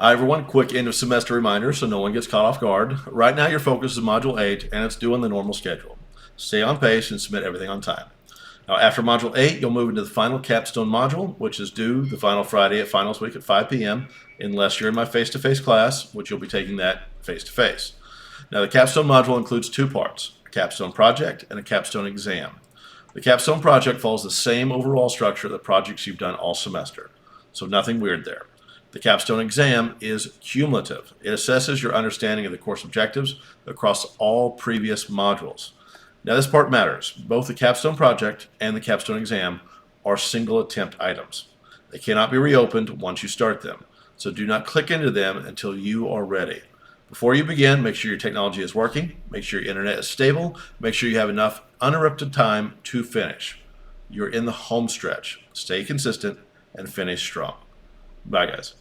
Hi everyone, quick end of semester reminder so no one gets caught off guard. Right now your focus is Module 8 and it's due on the normal schedule. Stay on pace and submit everything on time. Now after Module 8, you'll move into the final Capstone module, which is due the final Friday at finals week at 5 p.m. unless you're in my face-to-face class, which you'll be taking that face-to-face. Now the Capstone module includes two parts, a Capstone project and a Capstone exam. The Capstone project follows the same overall structure of the projects you've done all semester, so nothing weird there. The Capstone exam is cumulative. It assesses your understanding of the course objectives across all previous modules. Now this part matters. Both the Capstone project and the Capstone exam are single attempt items. They cannot be reopened once you start them, so do not click into them until you are ready. Before you begin, make sure your technology is working, make sure your internet is stable, make sure you have enough uninterrupted time to finish. You're in the home stretch. Stay consistent and finish strong. Bye guys.